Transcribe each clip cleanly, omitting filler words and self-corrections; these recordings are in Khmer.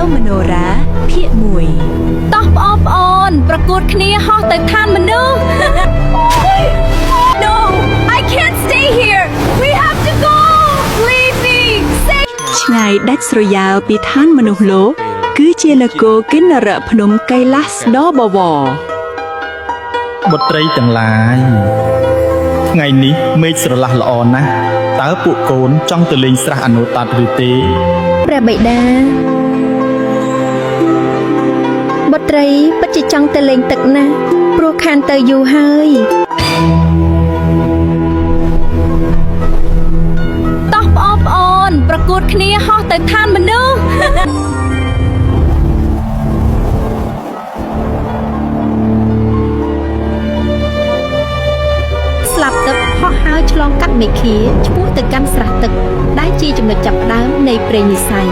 วมโนราเพียมวยตอบอ้อนประกวดគ្នាហោះទៅឋានមនុស្ស No I can't stay here we have to go leave me ឆ្ងាយដាច់ស្រយាលពីឋានមនុស្សលោកគឺជានគរកិនរៈភ្នំកៃឡាសដ៏បវរបុត្រីទាំងឡាយថ្ងៃនេះមេឃស្រឡះល្អណាស់តើពួកកូនចង់ទៅលេងស្រះអនុតាតឬទេព្រះបិតាបុត្រីពិតជាចង់ទៅលេងទឹកណាស់ព្រោះខានទៅយូរហើយតោះប្អូនប្រកួតគ្នាហោះទៅឋានមនុស្សស្លាប់ទឹកហោះហើរឆ្លងកាត់មេឃាឆ្ពោះទៅកាន់ស្រះទឹកដែលជាចំណុចចាប់ផ្ដើមនៃព្រេងនិស័យ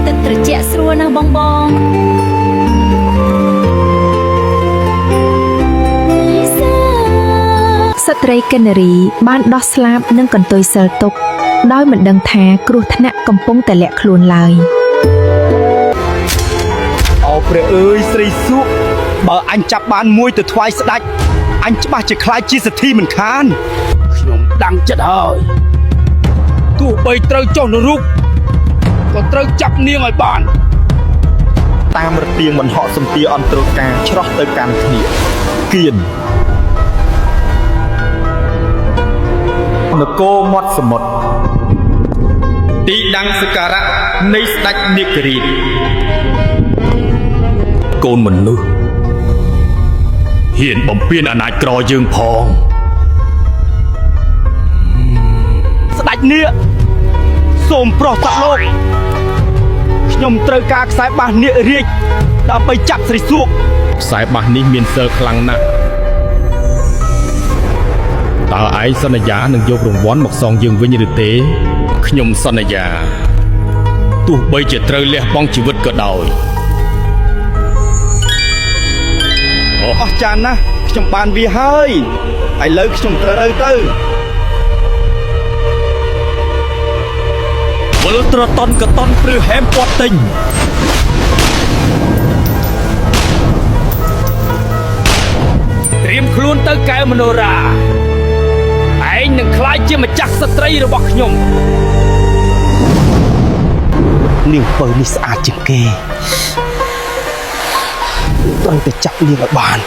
ទឹកត្រជាក់ស្រួលណាស់បងស្ត្រីកិនរីបានដោះស្លាបនឹងកន្ទុយសិលទុកដោយមិនដឹងថាគ្រោះថ្នាក់កំពុងតែលាក់ខ្លួនឡើយអូព្រះអើយស្រីសុខបើអញចាប់បានមួយទៅថ្វាយស្ដេចអញច្បាស់ជាខ្លាចជាសទ្ធីមិនខានខ្ញុំដឹងចិត្តហើយទោះបីត្រូវចុះនរកក៏ត្រូវចាប់នាងឲ្យបានតាមរទៀងមិនហក់សំទាអន្តរការឆ្លោះទៅកាន់គ្នាគៀននគរមាត់សមុទ្រទីដាំងសក្ការៈនៃស្ដេចនាគរាជកូនមនុស្សហ៊ានបំពានអាណាចក្រយើងផងស្ដេចនាគសូមប្រោះសក់លោកខ្ញុំត្រូវការខ្សែបាសនាគរាជដើម្បីចាប់ស្រីសួកខ្សែបាសនេះមានសិលខ្លាំងណាស់តើឯងសន្យានឹងយករង្វាន់មកសងយើងវិញឬទេខ្ញុំសន្យាទោះបីជាត្រូវលះបង់ជីវិតក៏ដោយអស់ចានណាស់ខ្ញុំបានវាហើយឥឡូវខ្ញុំត្រូវទៅវិលត្រតនកតនព្រឺហែមពាត់ទិញត្រៀមខ្លួនទៅកែវមនោរាឯងនឹងខ្លាចជាម្ចាស់ស្ត្រីរបស់ខ្ញុំនាងពៅនេះស្អាតជាងគេត្រូវតែចាប់នាងឲ្យបាន